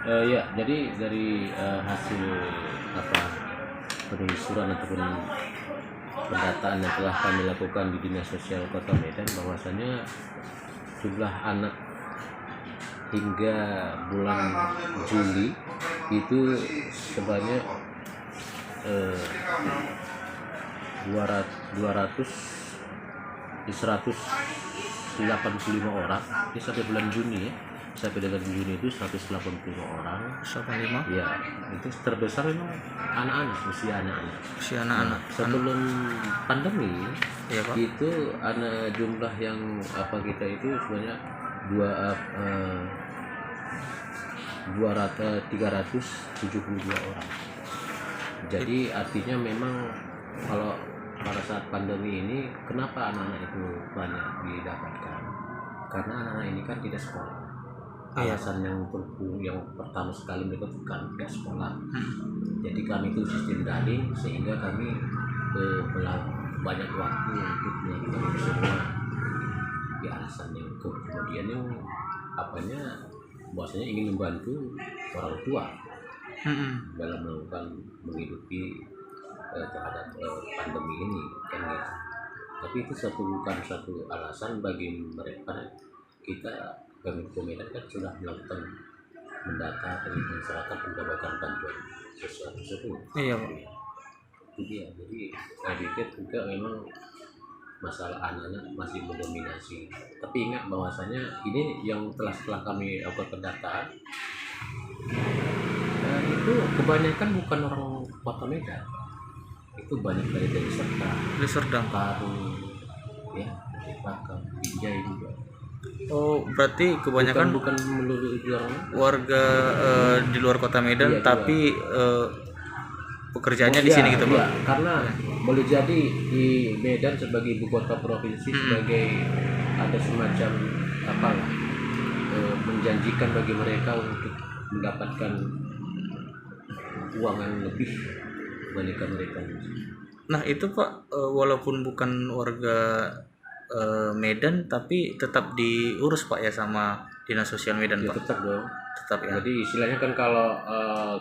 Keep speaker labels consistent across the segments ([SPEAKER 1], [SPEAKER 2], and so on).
[SPEAKER 1] Ya, jadi dari hasil apa penelusuran ataupun pendataan yang telah kami lakukan di Dinas Sosial Kota Medan, bahwasanya jumlah anak hingga bulan Juli itu sebanyak 185 orang. Ini sampai bulan Juni ya. Sampai dengan Juni itu 185 orang.
[SPEAKER 2] 185
[SPEAKER 1] Ya, itu terbesar memang anak-anak, usia anak-anak. Sebelum pandemi,
[SPEAKER 2] Iya, Pak.
[SPEAKER 1] itu anak jumlah yang kita itu sebanyak 372 orang. Jadi artinya memang kalau pada saat pandemi ini, kenapa anak-anak itu banyak didapatkan? Karena anak-anak ini kan tidak sekolah. Alasan yang pertama sekali mereka bukan tidak sekolah. Jadi kami itu sistem daring, sehingga kami banyak waktu untuk melakukan itu semua. Di alasan yang kemudian yang bahwasanya ingin membantu orang tua dalam melakukan menghidupi terhadap pandemi ini, kan gitu. Tapi itu bukan satu alasan bagi mereka. Pemkot Medan kan sudah melakukan mendata penghitungan masyarakat mendapatkan bantuan sosial tersebut.
[SPEAKER 2] Iya, Pak.
[SPEAKER 1] Itu dia. Jadi saya pikir juga memang masalah anak-anak masih mendominasi. Tapi ingat bahwasanya ini yang setelah kami lakukan pendataan, itu kebanyakan bukan orang Kota Medan. Itu banyak dari
[SPEAKER 2] Serdang.
[SPEAKER 1] Parung, ya, dari Bakau, Binjai juga.
[SPEAKER 2] Oh, berarti kebanyakan
[SPEAKER 1] bukan melulu
[SPEAKER 2] warga di luar Kota Medan,
[SPEAKER 1] iya,
[SPEAKER 2] tapi pekerjaannya di sini gitu, Pak.
[SPEAKER 1] Iya, karena boleh jadi di Medan sebagai ibu kota provinsi, sebagai ada semacam menjanjikan bagi mereka untuk mendapatkan uang yang lebih dibandingkan mereka.
[SPEAKER 2] Nah, itu Pak, walaupun bukan warga Medan, tapi tetap diurus Pak ya sama Dinas Sosial Medan,
[SPEAKER 1] Ya,
[SPEAKER 2] Pak.
[SPEAKER 1] tetap dong.
[SPEAKER 2] Tetap ya.
[SPEAKER 1] Jadi istilahnya kan kalau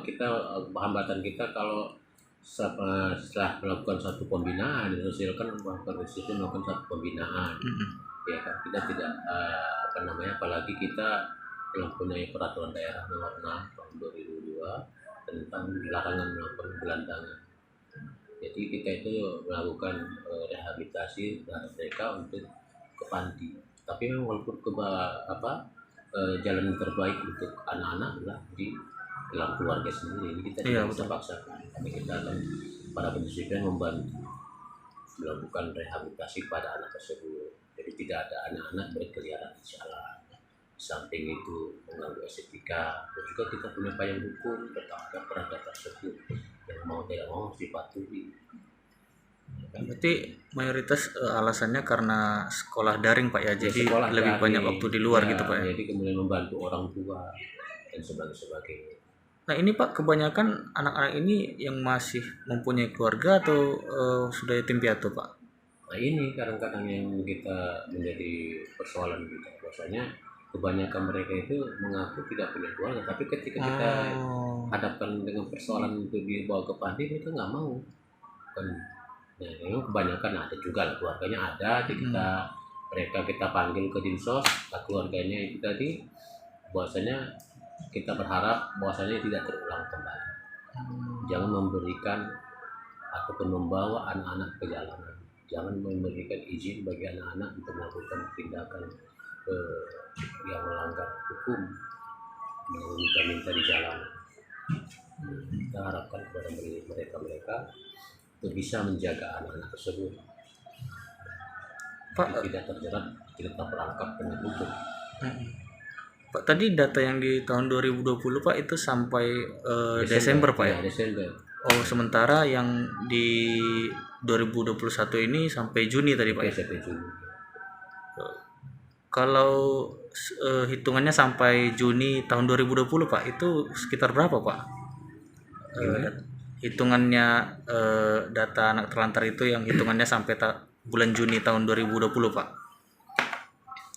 [SPEAKER 1] kita hambatan kita kalau setelah melakukan satu pembinaan, Dinas Sosial kan melakukan satu pembinaan. Ya kan, kita tidak apalagi kita mempunyai peraturan daerah nomor 6 tahun 2002 tentang larangan melakukan gelandangan. Jadi kita itu melakukan rehabilitasi terhadap mereka untuk ke panti. Tapi memang walaupun jalan terbaik untuk anak-anak adalah di dalam keluarga sendiri. Ini kita tidak bisa paksakan. Tapi kita akan pada prinsipnya membantu melakukan rehabilitasi pada anak tersebut. Jadi tidak ada anak-anak berkeliaran di jalan. Samping itu mengganggu estetika, dan juga kita punya payung hukum terhadap perangkat tersebut yang mau tidak mau dipatuhi.
[SPEAKER 2] Berarti mayoritas alasannya karena sekolah daring Pak ya, jadi lebih banyak waktu di luar gitu Pak ya.
[SPEAKER 1] Jadi kemudian membantu orang tua dan sebagainya.
[SPEAKER 2] Nah ini Pak, kebanyakan anak-anak ini yang masih mempunyai keluarga atau sudah yatim piatu Pak?
[SPEAKER 1] Nah ini kadang-kadang yang kita menjadi persoalan kita, bahwasanya kebanyakan mereka itu mengaku tidak punya keluarga, tapi ketika kita hadapkan dengan persoalan untuk dibawa ke panti, mereka nggak mau. Kan, nah, memang kebanyakan ada juga lah keluarganya ada. Kita panggil ke Dinsos, keluarganya itu tadi, bahwasanya kita berharap bahwasanya tidak terulang kembali. Jangan memberikan ataupun membawa anak-anak ke jalanan. Jangan memberikan izin bagi anak-anak untuk melakukan tindakan yang melanggar hukum, minta di jalan. Kita harapkan kepada mereka untuk bisa menjaga anak-anak tersebut, Pak, tidak terjerat, tidak terperangkap dengan hukum.
[SPEAKER 2] Pak, tadi data yang di tahun 2020 Pak itu sampai Desember Pak ya?
[SPEAKER 1] Desember.
[SPEAKER 2] Oh, sementara yang di 2021 ini sampai Juni tadi Pak ya?
[SPEAKER 1] Sampai Juni.
[SPEAKER 2] Kalau hitungannya sampai Juni tahun 2020 Pak, itu sekitar berapa Pak? Hitungannya data anak terlantar itu yang hitungannya sampai bulan Juni tahun 2020 Pak?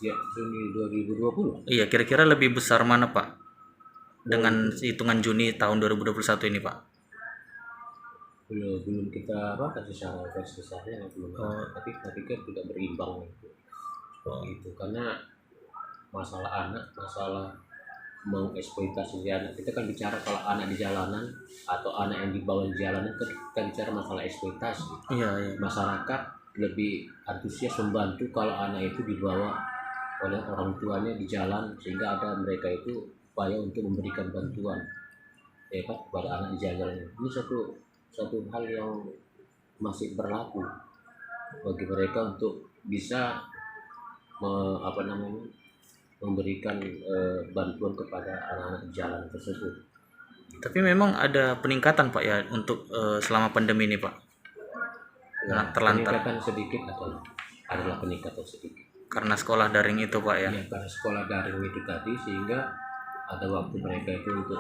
[SPEAKER 1] Ya, Juni 2020.
[SPEAKER 2] Iya, kira-kira lebih besar mana Pak dengan hitungan Juni tahun 2021 ini Pak?
[SPEAKER 1] Belum kita secara garis besarnya belum, tapi saya pikir tidak berimbang itu. Seperti itu, karena masalah anak, masalah mengeksploitasi anak, kita kan bicara kalau anak di jalanan atau anak yang dibawa di jalanan, kita bicara masalah eksploitasi.
[SPEAKER 2] Iya.
[SPEAKER 1] Masyarakat lebih antusias membantu kalau anak itu dibawa oleh orang tuanya di jalan, sehingga ada mereka itu upaya untuk memberikan bantuan ya kan kepada anak di jalan. Ini satu hal yang masih berlaku bagi mereka untuk bisa memberikan bantuan kepada anak-anak di jalan tersebut.
[SPEAKER 2] Tapi memang ada peningkatan Pak ya untuk selama pandemi ini Pak.
[SPEAKER 1] Ya,
[SPEAKER 2] terlantar.
[SPEAKER 1] Peningkatan sedikit adalah peningkatan sedikit.
[SPEAKER 2] Karena sekolah daring itu Pak ya.
[SPEAKER 1] Ya, karena sekolah daring itu tadi, sehingga ada waktu mereka itu untuk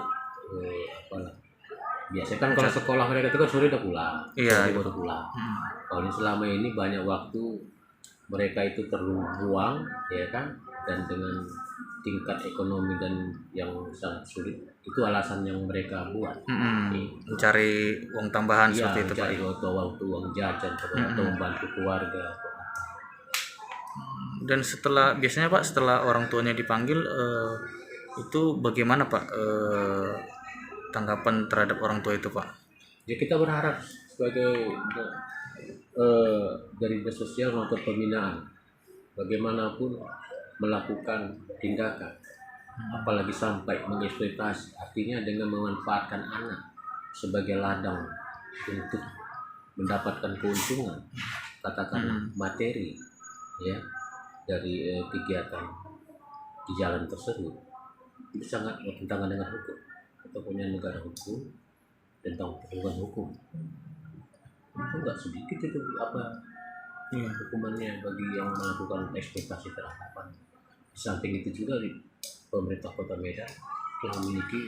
[SPEAKER 1] biasanya kan kalau sekolah mereka itu kan sore udah pulang,
[SPEAKER 2] Iya.
[SPEAKER 1] sore baru pulang. Kalau selama ini banyak waktu mereka itu terbuang ya kan, dan dengan tingkat ekonomi dan yang sangat sulit, itu alasan yang mereka buat.
[SPEAKER 2] Mencari uang tambahan seperti itu Pak.
[SPEAKER 1] Mencari uang jajan atau membantu keluarga.
[SPEAKER 2] Dan biasanya Pak setelah orang tuanya dipanggil itu bagaimana Pak tanggapan terhadap orang tua itu Pak?
[SPEAKER 1] Ya, kita berharap sebagai dari dinas sosial maupun pembinaan, bagaimanapun melakukan tindakan, apalagi sampai mengeksploitasi, artinya dengan memanfaatkan anak sebagai ladang untuk mendapatkan keuntungan, katakanlah materi ya dari kegiatan di jalan tersebut, itu sangat bertentangan dengan hukum. Kita punya negara hukum, tentang perlindungan hukum. Itu nggak sedikit itu hukumannya bagi yang melakukan eksploitasi terhadap anak. Di samping itu juga pemerintah Kota Medan telah memiliki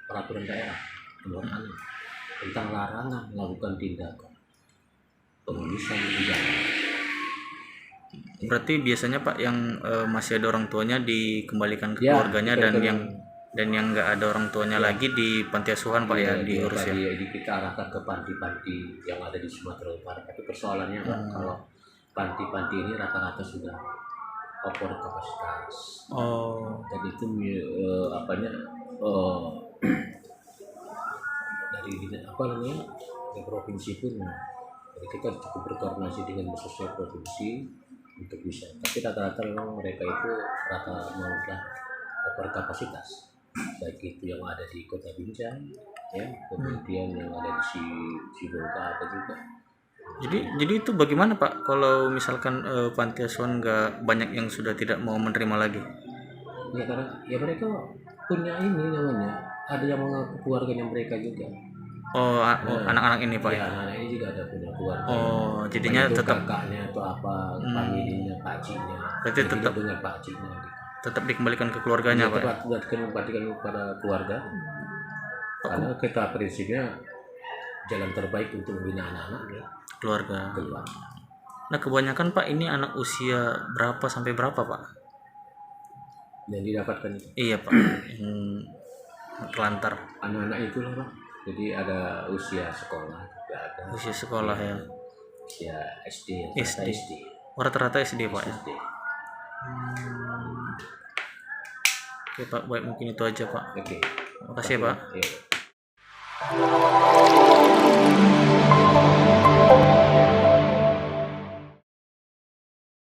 [SPEAKER 1] peraturan daerah nomor 6 tentang larangan melakukan tindakan pengurusan di jalan.
[SPEAKER 2] Berarti biasanya Pak yang masih ada orang tuanya dikembalikan ke keluarganya, dan yang nggak ada orang tuanya lagi di panti asuhan Pak ya diurus ya.
[SPEAKER 1] Kita arahkan ke panti-panti yang ada di Sumatera Utara. Tapi persoalannya Pak, kalau panti-panti ini rata-rata sudah over kapasitas. Dan itu dari provinsi pun. Jadi kita cukup berkoordinasi dengan sosial provinsi untuk bisa. Tapi rata-rata memang mereka itu over kapasitas. Baik itu yang ada di Kota Binjai ya, kemudian yang ada di Sibolga ada juga.
[SPEAKER 2] Jadi itu bagaimana Pak kalau misalkan panti asuhan nggak banyak yang sudah tidak mau menerima lagi?
[SPEAKER 1] Ya karena ya mereka punya ini namanya, ada yang mengaku keluarganya mereka juga.
[SPEAKER 2] Anak-anak ini Pak ya.
[SPEAKER 1] Anak ini juga ada punya keluarga.
[SPEAKER 2] Jadinya tetap
[SPEAKER 1] kakaknya atau apa, familinya, pakciknya.
[SPEAKER 2] Berarti tetap
[SPEAKER 1] dengan pakciknya.
[SPEAKER 2] Tetap dikembalikan ke keluarganya Pak.
[SPEAKER 1] Tetap dikembalikan kepada keluarga. Karena kita prinsipnya jalan terbaik untuk membina anak-anak ya
[SPEAKER 2] keluarga. Nah kebanyakan Pak ini anak usia berapa sampai berapa Pak
[SPEAKER 1] yang didapatkan itu?
[SPEAKER 2] Iya Pak, yang terlantar.
[SPEAKER 1] Anak-anak itu lah Pak. Jadi ada usia sekolah juga ada.
[SPEAKER 2] Usia sekolah ya.
[SPEAKER 1] Usia SD.
[SPEAKER 2] Rata-rata SD Pak ya.
[SPEAKER 1] SD.
[SPEAKER 2] Oke Pak, baik mungkin itu aja Pak.
[SPEAKER 1] Oke.
[SPEAKER 2] Makasih ya Pak.
[SPEAKER 1] Iya.